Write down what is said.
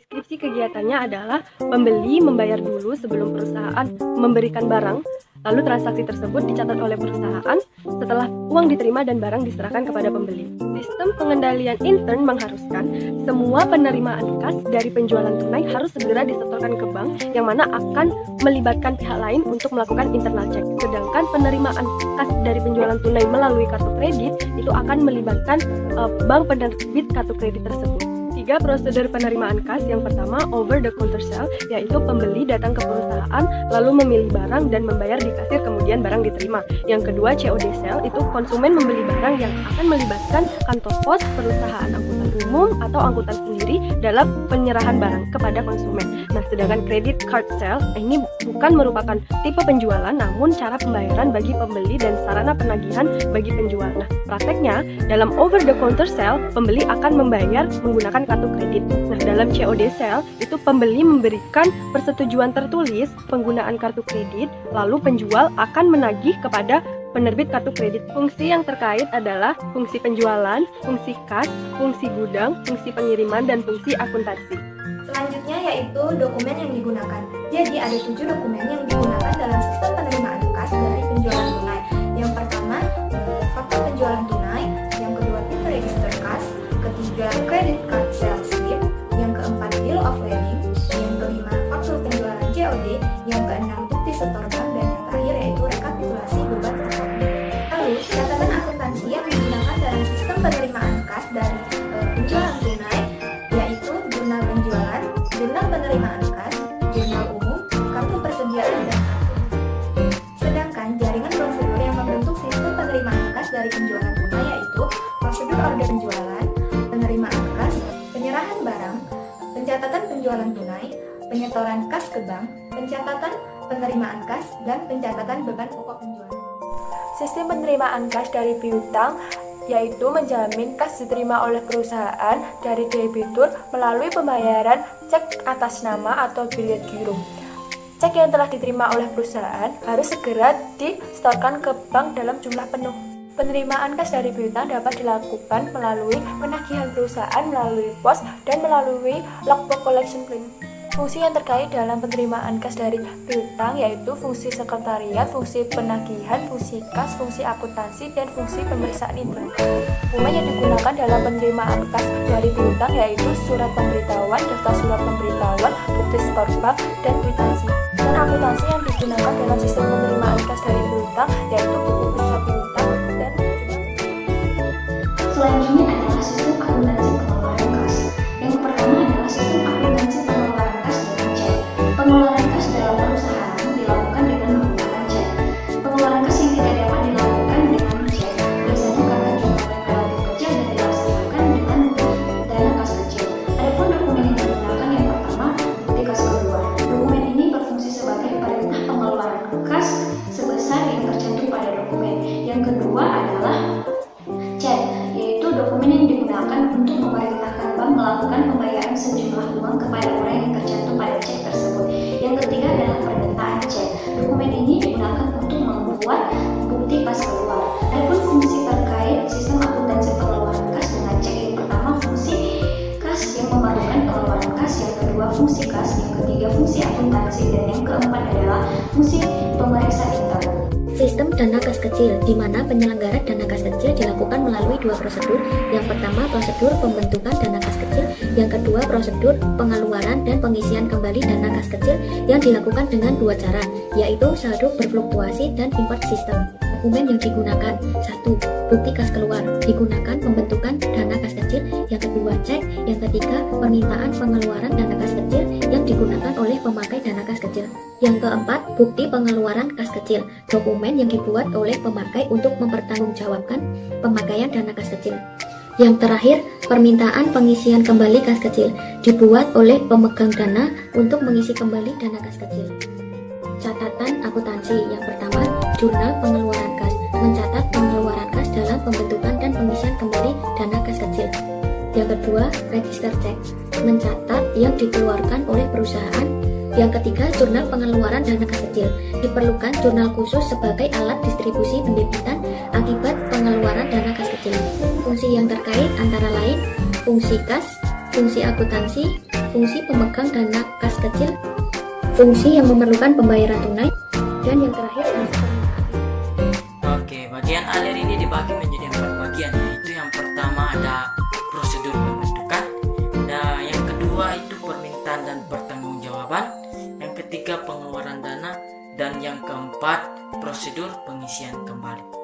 Deskripsi kegiatannya adalah pembeli membayar dulu sebelum perusahaan memberikan barang, lalu transaksi tersebut dicatat oleh perusahaan setelah uang diterima dan barang diserahkan kepada pembeli. Sistem pengendalian intern mengharuskan semua penerimaan kas dari penjualan tunai harus segera disetorkan ke bank yang mana akan melibatkan pihak lain untuk melakukan internal check. Sedangkan penerimaan kas dari penjualan tunai melalui kartu kredit itu akan melibatkan bank penerbit kartu kredit tersebut. 3 prosedur penerimaan kas. Yang pertama, over the counter sale, yaitu pembeli datang ke perusahaan lalu memilih barang dan membayar di kasir kemudian barang diterima. Yang kedua, COD sale, itu konsumen membeli barang yang akan melibatkan kantor pos, perusahaan angkutan umum atau angkutan sendiri dalam penyerahan barang kepada konsumen. Nah, sedangkan credit card sale ini bukan merupakan tipe penjualan namun cara pembayaran bagi pembeli dan sarana penagihan bagi penjual. Nah, prakteknya dalam over the counter sale, pembeli akan membayar menggunakan kartu kredit. Nah, dalam COD sale itu pembeli memberikan persetujuan tertulis penggunaan kartu kredit, lalu penjual akan menagih kepada penerbit kartu kredit. Fungsi yang terkait adalah fungsi penjualan, fungsi kas, fungsi gudang, fungsi pengiriman, dan fungsi akuntansi. Selanjutnya yaitu dokumen yang digunakan. Jadi ada 7 dokumen yang digunakan dalam sistem penerimaan kas dari penjualan tunai. Yang pertama, fakta penjualan tunai. Yang kedua, PIN register kas. Ketiga, credit card sales slip. Yang keempat, bill of lading. Yang kelima, faktur penjualan COD. Yang keenam, bukti setor bank. Dan yang terakhir yaitu rekapitulasi beban pokok. Lalu, catatan akuntansi yang digunakan dalam sistem penerimaan kas dari penjualan tunai yaitu jurnal penjualan, jurnal penerimaan kas, jurnal umum, kartu persediaan, dan sedangkan jaringan prosedur yang membentuk sistem penerimaan kas dari penjualan tunai yaitu prosedur order penjualan, penerimaan kas, penyerahan barang, pencatatan penjualan tunai, penyetoran kas ke bank, pencatatan penerimaan kas, dan pencatatan beban pokok penjualan. Sistem penerimaan kas dari piutang yaitu menjamin kas diterima oleh perusahaan dari debitur melalui pembayaran cek atas nama atau billet giro. Cek yang telah diterima oleh perusahaan harus segera disetorkan ke bank dalam jumlah penuh. Penerimaan kas dari piutang dapat dilakukan melalui penagihan perusahaan melalui pos dan melalui logbook collection plan. Fungsi yang terkait dalam penerimaan kas dari piutang yaitu fungsi sekretariat, fungsi penagihan, fungsi kas, fungsi akuntansi, dan fungsi pemeriksaan intern. Dokumen yang digunakan dalam penerimaan kas dari piutang yaitu surat pemberitahuan, daftar surat pemberitahuan, bukti setor bank, dan kwitansi. Dan akuntansi yang digunakan dalam sistem penerimaan kas dari piutang yaitu buku periksa piutang dan selanjutnya adalah sistem akuntansi pengeluaran kas. Yang pertama adalah sistem akuntansi pengeluaran kas dengan cek. Pengeluaran kas dalam perusahaan dilakukan dengan menggunakan cek. Pengeluaran kas yang tidak dapat dilakukan dengan cek biasanya karena jumlahnya relatif kecil dan dilaksanakan dengan dana kas kecil. Adapun dokumen yang digunakan yang pertama, bukti kas keluar. Dokumen ini berfungsi sebagai perintah pengeluaran kas sebesar yang tercantum pada dokumen. Yang kedua adalah cek, yaitu dokumen yang digunakan untuk memerintahkan bank melakukan pembayaran sejumlah uang kepada orang yang tercantum pada cek tersebut. Yang ketiga adalah permintaan cek. Dokumen ini digunakan untuk membuat bukti kas keluar. Adapun fungsi terkait sistem akuntansi pengeluaran kas dengan cek, yang pertama fungsi kas yang memadukan pengeluaran kas, yang kedua fungsi kas, yang ketiga fungsi akuntansi, dan yang keempat adalah fungsi pemeriksa intern. Sistem dana kas kecil, di mana penyelenggara dana kas kecil dilakukan melalui 2 prosedur. Yang pertama, prosedur pembentukan dana kas kecil. Yang kedua, prosedur pengeluaran dan pengisian kembali dana kas kecil yang dilakukan dengan 2 cara, yaitu saldo berfluktuasi dan import system. Dokumen yang digunakan: 1. Bukti kas keluar, digunakan pembentukan dana kas kecil. Yang kedua, cek. Yang ketiga, permintaan pengeluaran dana kas kecil yang digunakan oleh pemakai dana kas kecil. Yang keempat, bukti pengeluaran kas kecil, dokumen yang dibuat oleh pemakai untuk mempertanggungjawabkan pemakaian dana kas kecil. Yang terakhir, permintaan pengisian kembali kas kecil, dibuat oleh pemegang dana untuk mengisi kembali dana kas kecil. Catatan akuntansi. Yang pertama, jurnal pengeluaran kas, mencatat pengeluaran kas dalam pembentukan dan pengisian kembali dana kas kecil. Yang kedua, register cek, mencatat yang dikeluarkan oleh perusahaan. Yang ketiga, jurnal pengeluaran dana kas kecil. Diperlukan jurnal khusus sebagai alat distribusi pendebitan akibat pengeluaran dana kas kecil. Fungsi yang terkait antara lain fungsi kas, fungsi akuntansi, fungsi pemegang dana kas kecil, fungsi yang memerlukan pembayaran tunai, dan yang terakhir fungsi permintaan. Oke, bagian alir ini dibagi menjadi 4 bagian, yaitu yang pertama ada prosedur pembentukan, yang kedua itu permintaan dan pertanggungjawaban, yang ketiga pengeluaran dana, dan yang keempat prosedur pengisian kembali.